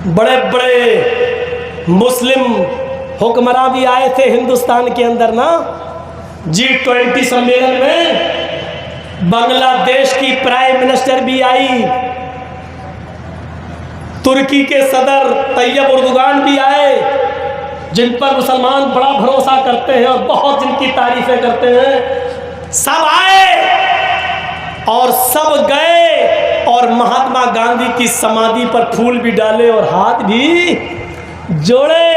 بڑے بڑے مسلم حکمراں بھی آئے تھے ہندوستان کے اندر نا، G20 سمیلن میں بنگلہ دیش کی پرائم منسٹر بھی آئی، ترکی کے صدر طیب اردوغان بھی آئے، جن پر مسلمان بڑا بھروسہ کرتے ہیں اور بہت جن کی تعریفیں کرتے ہیں، سب آئے اور سب گئے اور مہاتما گاندھی کی سمادھی پر پھول بھی ڈالے اور ہاتھ بھی جوڑے۔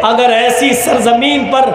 اگر ایسی سرزمین پر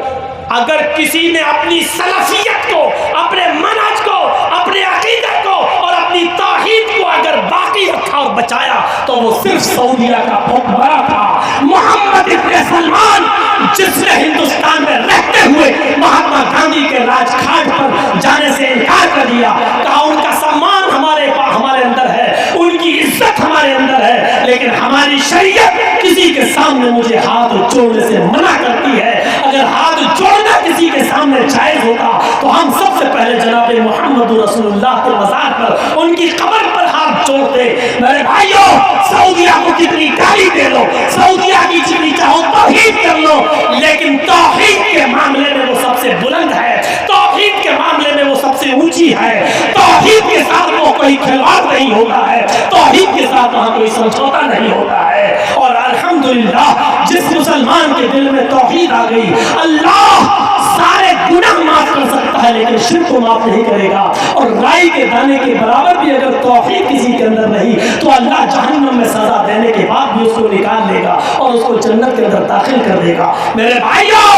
اگر کسی نے اپنی سلفیت کو، اپنے منہج کو، اپنے عقیدت کو اور اپنی توحید کو اگر باقی رکھا اور بچایا تو وہ صرف سعودیہ کا حکمراں تھا، محمد ابن سلمان، جس نے ہندوستان میں رہتے ہوئے مہاتما گاندھی کے راج کھاٹ پر جانے سے انکار کر دیا، کہا ان کا سمان ہمارے اندر ہے، ان کی عزت ہمارے اندر ہے، لیکن ہماری شریعت کسی کے سامنے مجھے ہاتھ جوڑنے سے منع کرتی ہے۔ اگر ہاتھ جوڑنا کسی کے سامنے جائز ہوتا تو ہم سب سے پہلے جناب محمد رسول اللہ کے مزار پر، ان کی قبر پر ہاتھ جوڑتے۔ میرے بھائیوں، سعودیہ کو کتنی گالی دے لو، سعودیہ کی جتنی چاہو توحید کر لو، لیکن توحید کے معاملے میں وہ سب سے بلند ہے، توحید کے معاملے میں وہ سب سے اونچی ہے، توحید کے ساتھ وہ کوئی کھلواڑ نہیں ہوتا ہے، توحید کے ساتھ وہاں کوئی سمجھوتا نہیں ہوتا ہے۔ اور الحمدللہ جس مسلمان کے دل میں توحید آ گئی، اللہ سارے گناہ معاف کر سکتا ہے لیکن شرک کو معاف نہیں کرے گا، اور رائی کے دانے کے برابر بھی اگر توحید کسی کے اندر نہیں تو اللہ جہنم میں سزا دینے کے بعد بھی اس کو نکال لے گا اور اس کو جنت کے اندر داخل کر دے گا۔ میرے بھائیوں،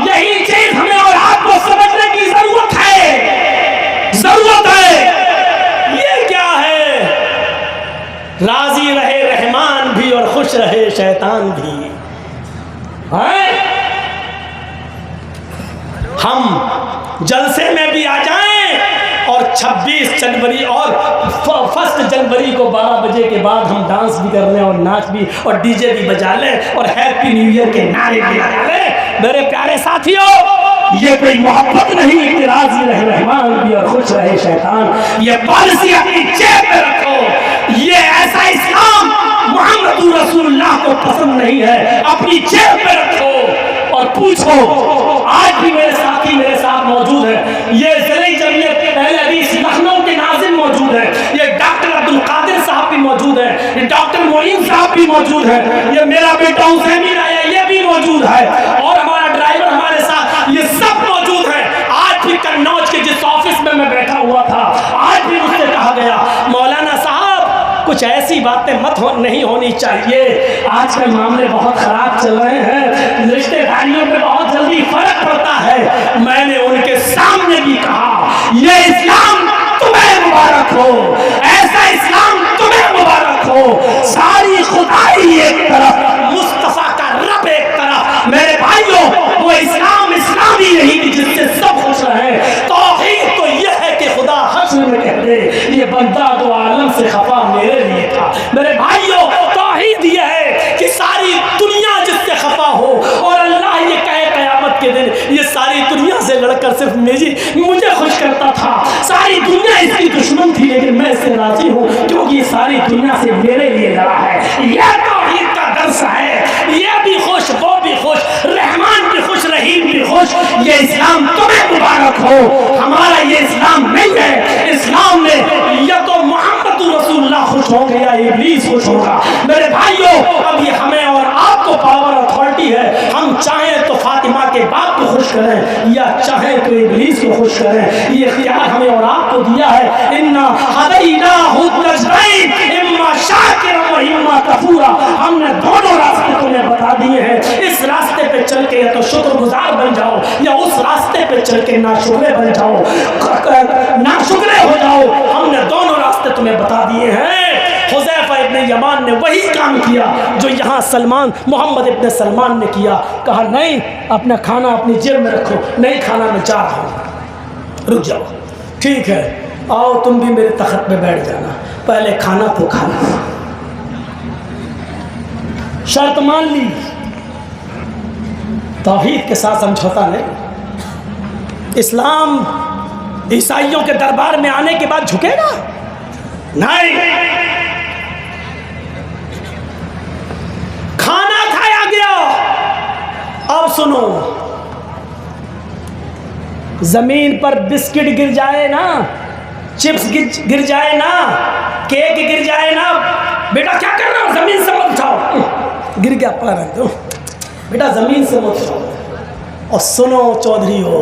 یہی چیز ہمیں اور آپ کو سمجھنے کی ضرورت ہے، ضرورت ہے۔ یہ کیا ہے؟ راضی رہے رحمان بھی اور خوش رہے شیطان بھی۔ ہم جلسے میں بھی آ جائیں اور 26 جنوری اور 1 جنوری کو 12 بجے کے بعد ہم ڈانس بھی کر لیں اور ناچ بھی اور ڈی جے بھی بجا لیں اور ہیپی نیو ایئر کے نعرے بھی لگا لیں، میرے پیارے ساتھیوں، یہ کوئی محبت نہیں کہ راضی رہے رحمان بھی اور خوش رہے شیطان۔ یہ پالیسی اپنی جیب میں رکھو۔ یہ ایسا اسلام محمد رسول اللہ کو پسند نہیں ہے، اپنی جیب میں رکھو اور پوچھو۔ آج بھی میرے ساتھی میرے ساتھ موجود ہیں، یہ ضلعی جمعیت اہل حدیث لکھنؤ کے ناظم موجود ہیں، یہ ڈاکٹر عبد القادر صاحب بھی موجود ہیں، یہ ڈاکٹر معین صاحب بھی موجود ہیں، یہ میرا بیٹا حسین ہے یہ بھی موجود ہے، اور ہمارا ڈرائیور ہمارے ساتھ، یہ سب موجود ہیں۔ آج بھی قنوج کے جس آفس میں میں بیٹھا ہوا تھا، آج بھی مجھ سے کہا گیا مولانا صاحب کچھ ایسی باتیں نہیں ہونی چاہیے، آج کل معاملے بہت خراب چل رہے ہیں، رشتے داریوں پہ بہت جلدی فرق پڑتا ہے۔ میں نے ان کے سامنے بھی کہا یہ اسلام تمہیں مبارک ہو، ایسا اسلام تمہیں مبارک ہو، ساری خدائی ایک طرف، مصطفیٰ کا رب ایک طرف۔ میرے بھائیوں، وہ اسلام اسلامی نہیں کہ جس سے سب خوش رہیں، توحید تو یہ ہے کہ خدا حشر میں کہہ دے یہ بندہ دو عالم سے خفا میرے لیے تھا۔ میرے بھائیوں، توحید یہ ہے کہ ساری دنیا جس سے خفا ہو اور اللہ یہ کہے قیامت کے دن یہ ساری دنیا سے لڑ کر صرف مجھے خوش کرتا تھا، ساری دنیا اس کی دشمن تھی لیکن میں اس سے راضی ہوں کیونکہ یہ ساری دنیا سے میرے لیے لڑا ہے۔ یہ توحید کا درس ہے، یہ بھی خوش وہ بھی خوش، رحمان بھی خوش رحیم بھی خوش۔ یہ اسلام تمہیں مبارک ہو، ہمارا یہ اسلام نہیں ہے۔ اسلام میں یا تو محمد رسول اللہ خوش ہوں گے یا ابلیس خوش ہوگا۔ میرے بھائیوں، اب یہ ہمیں اور آپ کو پاور اتھارٹی ہے، ہم چاہیں تو فاطمہ کے باپ کو خوش کریں یا چاہیں تو ابلیس کو خوش کریں، یہ اختیار ہمیں اور آپ کو دیا ہے۔ انا ہدیناہ النجدین اما شاکرا و اما کفورا، ہم نے دونوں راستے تمہیں بتا دیے ہیں، اس راستے پہ چل کے یا تو شکر گزار بن جاؤ یا اس راستے پہ چل کے ناشکرے بن جاؤ، ناشکرے ہو جاؤ۔ ہم نے دونوں راستے تمہیں بتا دیے ہیں۔ حذیفہ ابن یمان نے وہی کام کیا جو یہاں محمد ابن سلمان نے کیا، کہا نہیں اپنا کھانا اپنی جیب میں رکھو، نہیں کھانا میں جا رہا ہوں، رک جاؤ، ٹھیک ہے آؤ تم بھی میرے تخت پہ بیٹھ جانا، پہلے کھانا تو کھانا۔ شرط مان لی، توحید کے ساتھ سمجھوتا نہیں۔ اسلام عیسائیوں کے دربار میں آنے کے بعد جھکے گا؟ نہیں۔ زمین پر بسکٹ گر جائے نا، چپس گر جائے نا، کیک گر جائے نا، بیٹا کیا کر رہا ہو، زمین سے مت اٹھاؤ، گر گیا پار دو بیٹا زمین سے مت اٹھاؤ۔ اور سنو چودھری ہو،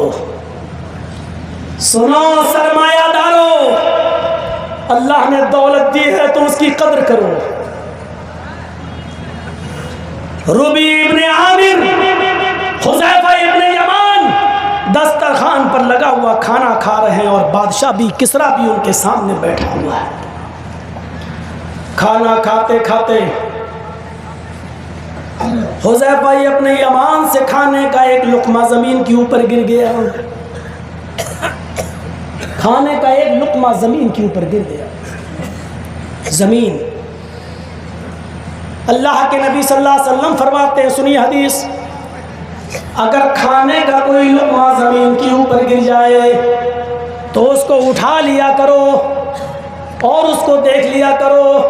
سنو سرمایہ دارو، اللہ نے دولت دی ہے تو اس کی قدر کرو۔ ربی ابن عامر، حذیفہ ابن یمان دسترخوان پر لگا ہوا کھانا کھا رہے ہیں اور بادشاہ بھی، کسریٰ بھی ان کے سامنے بیٹھا ہوا ہے۔ کھانا کھاتے کھاتے حذیفہ اپنے یمان سے کھانے کا ایک لقمہ زمین کے اوپر گر گیا، کھانے کا ایک لقمہ زمین کے اوپر گر گیا۔ زمین، اللہ کے نبی صلی اللہ علیہ وسلم فرماتے ہیں، سنی حدیث، اگر کھانے کا کوئی لقمہ زمین کے اوپر گر جائے تو اس کو اٹھا لیا کرو اور اس کو دیکھ لیا کرو،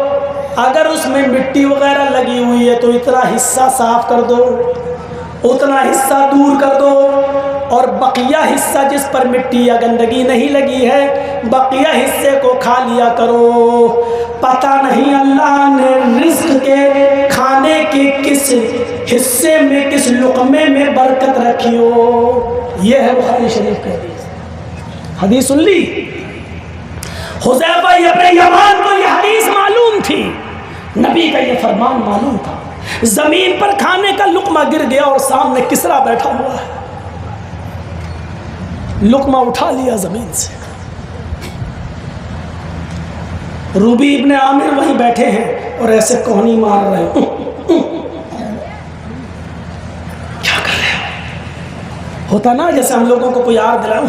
اگر اس میں مٹی وغیرہ لگی ہوئی ہے تو اتنا حصہ صاف کر دو، اتنا حصہ دور کر دو، اور بقیہ حصہ جس پر مٹی یا گندگی نہیں لگی ہے بقیہ حصے کو کھا لیا کرو۔ پتہ نہیں اللہ نے رزق کے کھانے کے کس حصے میں، کس لقمے میں برکت رکھی ہو۔ یہ ہے بخاری شریف کی حدیث۔ حدیث سن لی؟ حذیفہ ابن یمان کو یہ حدیث معلوم تھی، نبی کا یہ فرمان معلوم تھا۔ زمین پر کھانے کا لقمہ گر گیا اور سامنے کسریٰ بیٹھا ہوا ہے، لقمہ اٹھا لیا زمین سے۔ ربی ابن عامر وہیں بیٹھے ہیں اور ایسے کوہنی مار رہے ہیں، کیا کر رہے ہو؟ ہوتا نا جیسے ہم لوگوں کو کوئی یاد دلاؤ،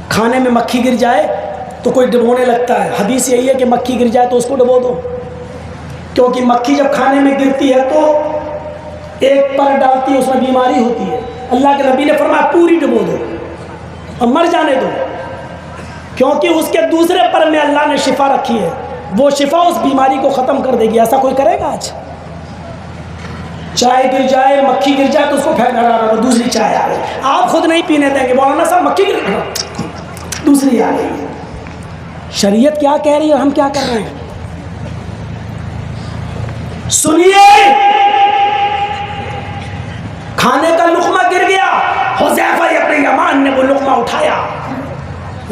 کھانے میں مکھی گر جائے تو کوئی ڈبونے لگتا ہے۔ حدیث یہی ہے کہ مکھی گر جائے تو اس کو ڈبو دو، کیونکہ مکھی جب کھانے میں گرتی ہے تو ایک پر ڈالتی ہے، اس میں بیماری ہوتی ہے۔ اللہ کے نبی نے فرمایا پوری ڈبو دو اور مر جانے دو، کیونکہ اس کے دوسرے پر میں اللہ نے شفا رکھی ہے، وہ شفا اس بیماری کو ختم کر دے گی۔ ایسا کوئی کرے گا آج؟ چائے گر جائے، مکھی گر جائے تو اس کو پھینک ڈالا، دوسری چائے آ گئی، آپ خود نہیں پینے دیں گے، مولانا صاحب مکھی گر گئی، دوسری آ گئی۔ شریعت کیا کہہ رہی ہے، ہم کیا کر رہے ہیں؟ سنیے، کھانے کا لقمہ گر گیا، حذیفہ ابن یمان نے وہ لقمہ اٹھایا۔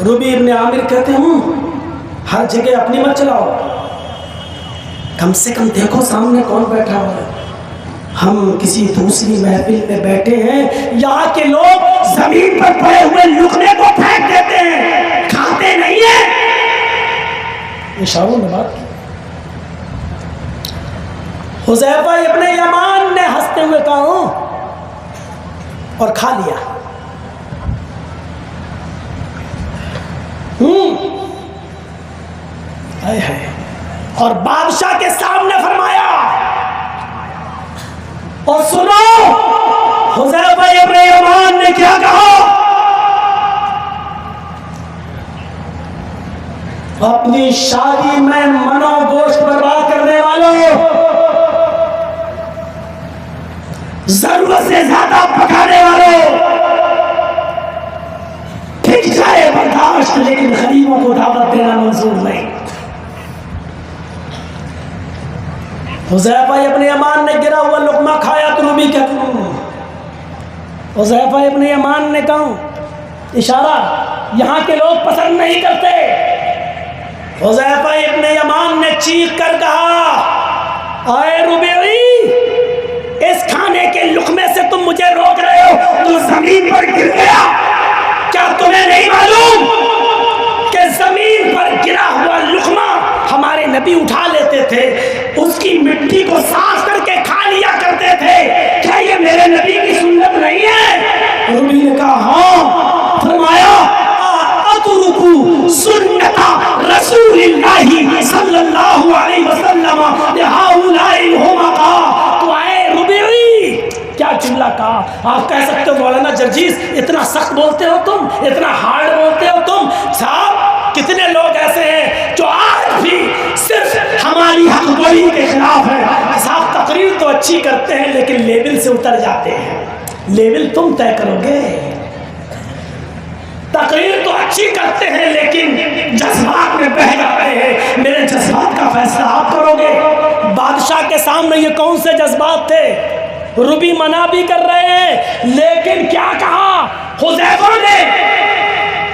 ربی ابن عامر کہتے ہیں ہر جگہ اپنی مت چلاؤ، کم سے کم دیکھو سامنے کون بیٹھا ہوا ہے۔ ہم کسی دوسری محفل میں بیٹھے ہیں، یہاں کے لوگ زمین پر پڑے ہوئے لقمے کو پھینک دیتے ہیں، کھاتے نہیں ہیں۔ اشاروں میں بات کی۔ حذیفہ ابن یمان نے ہنستے ہوئے کہا اور کھا لیا۔ اور بادشاہ کے سامنے فرمایا، اور سنو حذیفہ ابن یمان نے کیا کہا، اپنی شادی میں منو گوشت برباد کرنے والوں، ضرورت سے زیادہ پکانے والوں، ٹھیک جائے برداشت، لیکن غریبوں کو دعوت دینا منظور نہیں۔ حذیفہ ابن یمان نے گرا ہوا لقمہ کھایا تو نبی کہتے ہیں، حذیفہ ابن یمان نے کہا، اشارہ یہاں کے لوگ پسند نہیں کرتے۔ حذیفہ ابن یمان نے چیخ کر کہا، اے ربیعی، اس کھانے کے لقمے سے تم مجھے روک رہے ہو، تو زمین پر گر گیا، کیا تمہیں نہیں معلوم کہ زمین پر گرا ہوا لقمہ ہمارے نبی اٹھا لیتے تھے، اس کی مٹی کو صاف کر کے کھا لیا کرتے تھے، کیا یہ میرے نبی کی سنت نہیں ہے؟ نبی نے کہا ہاں۔ فرمایا اترکو سنت رسول اللہ صلی اللہ علیہ وسلم لہؤلاء الحمقاء۔ تو آئے ربیعی، کیا جملہ کہا؟ آپ کہہ سکتے ہو مولانا جرجیز اتنا سخت بولتے ہو تم، اتنا ہارڈ بولتے ہو تم۔ صاحب کتنے لوگ ایسے ہیں جو آج بھی صرف ہماری حق گوئی کے خلاف ہیں۔ صاحب تقریر تو اچھی کرتے ہیں لیکن لیول سے اتر جاتے ہیں، لیول تم طے کرو گے۔ تقریر تو اچھی کرتے ہیں لیکن جذبات میں بہہ جاتے ہیں، میرے جذبات کا فیصلہ آپ کرو گے۔ بادشاہ کے سامنے یہ کون سے جذبات تھے؟ ربی منع بھی کر رہے ہیں لیکن کیا کہا حذیفہ نے؟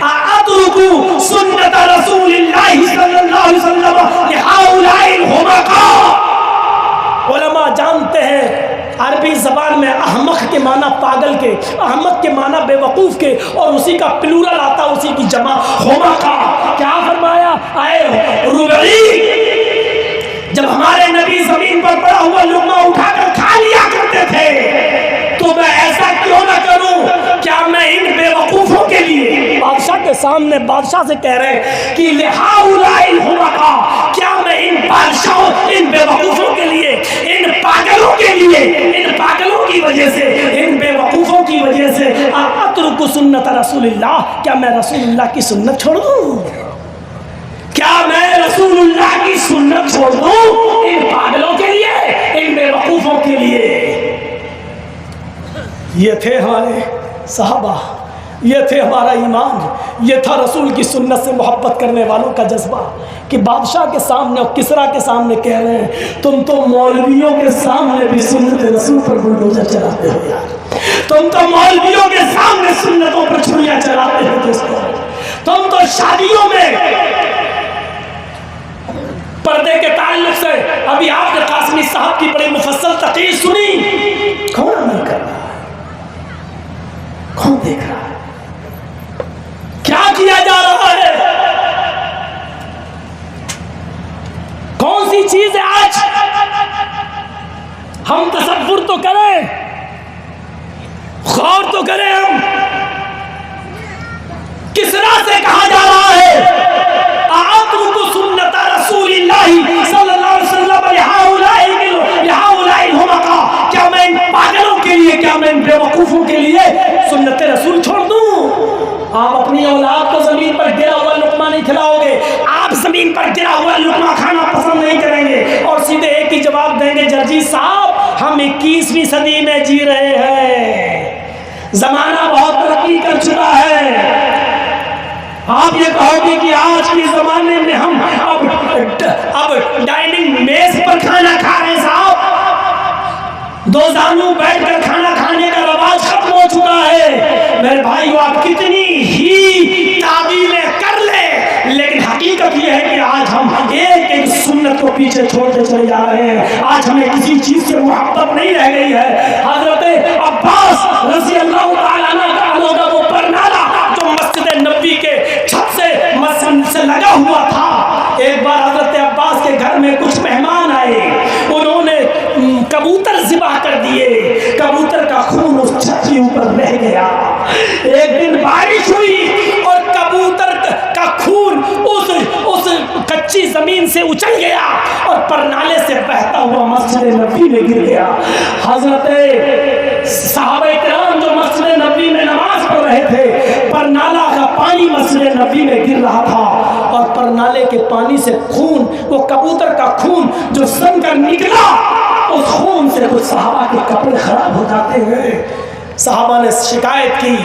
اَأَتْرُكُ سُنَّةَ رَسُولِ اللَّهِ صلی اللہ علیہ وسلم لِهَؤُلَاءِ الْحُمَقَاءِ۔ علماء جانتے ہیں عربی زبان میں احمق کے معنی پاگل کے، احمق کے معنی بے وقوف کے، اور اسی کا پلورل آتا اسی کی جمع حمقا۔ کیا فرمایا؟ اے ربعی، جب ہمارے نبی زمین پر پڑا ہوا لقمہ اٹھا کر کھا لیا کرتے تھے تو میں ایسا کیوں نہ کروں؟ کیا میں ان بے وقوفوں کے لیے، بادشاہ کے سامنے بادشاہ سے کہہ رہے ہیں کہ لِهَؤُلَاءِ الْحُمَقَاءِ، کیا میں ان بادشاہوں، ان بے وقوفوں کے لیے، ان پاگلوں کے لیے، ان پاگلوں کی وجہ سے، ان بے وقوفوں کی وجہ سے اَتْرُكُ سُنَّةَ رسول اللہ، کیا میں رسول اللہ کی سنت چھوڑ دوں؟ کیا میں رسول اللہ کی سنت چھوڑ دوں ان پاگلوں کے لیے، ان بے وقوفوں کے لیے؟ یہ تھے ہمارے صحابہ، یہ تھے ہمارا ایمان، یہ تھا رسول کی سنت سے محبت کرنے والوں کا جذبہ، کہ بادشاہ کے سامنے اور کسرا کے سامنے کہہ رہے ہیں تم تو مولویوں کے سامنے بھی سنت رسول پر بلڈوزر چلاتے ہو یار، تم تو مولویوں کے سامنے سنتوں پر چھریاں چلاتے ہو دوستو، تم تو شادیوں میں پردے کے تعلق سے، ابھی آپ نے قاسمی صاحب کی بڑی مفصل تقریر سنی، کون عمل کر رہا ہے؟ کون دیکھ رہا ہے؟ کیا کیا جا رہا ہے؟ کون سی چیز ہے آج؟ ہم تصور تو کریں، غور تو کریں، ہم کس طرح سے کہا جا رہا ہے اَأَتْرُكُ سُنَّةَ رسول اللہ صلی اللہ علیہ وسلم لِهَؤُلَاءِ الْحُمَقَاءِ، کیا میں ان پاگلوں کے لیے، کیا میں ان بے وقوفوں کے لیے سنت رسول چھوڑ دوں؟ آپ اپنی اولاد کو زمین پر گرا ہوا لقمہ نہیں کھلاؤ گے، آپ زمین پر گرا ہوا لقمہ کھانا پسند نہیں کریں گے، اور سیدھے ایک ہی جواب دیں گے جرجی صاحب ہم 21ویں صدی میں جی رہے ہیں، زمانہ بہت ترقی کر چکا ہے۔ آپ یہ کہو گے کہ آج کے زمانے میں ہم اب ڈائننگ میز پر کھانا کھا رہے ہیں صاحب، دو زانو بیٹھ کر کھانا کھانے کا رواج ختم ہو چکا ہے۔ میرے بھائیو آپ کتنی ہی تعبیریں کر لیں لیکن حقیقت یہ ہے کہ آج ہم ایک ایک سنت کو پیچھے چھوڑتے چلے جا رہے ہیں، آج ہمیں کسی چیز سے محبت نہیں رہ گئی ہے۔ حضرت عباس رضی اللہ تعالیٰ عنہ کا وہ پرنالہ جو مسجد نبوی کے چھت سے لگا ہوا تھا، ایک بار حضرت عباس کے گھر میں کچھ مہمان آئے، انہوں نے کبوتر ذبح کر دیے، کبوتر کا خون اس چھت کے اوپر رہ گیا۔ ایک دن بارش ہوئی اور کبوتر کا خون اس کچی زمین سے اچھل گیا اور پرنالے سے بہتا ہوا مسجد نبوی میں گر گیا۔ حضرت صحابہ کرام جو مسجد نبوی میں نماز پڑھ رہے تھے، پرنالہ کا پانی مسجد نبوی میں گر رہا تھا، اور پرنالے کے پانی سے خون، وہ کبوتر کا خون جو سن کر نکلا، اس خون سے کچھ صحابہ کے کپڑے خراب ہو جاتے ہیں۔ صحابہ نے شکایت کی،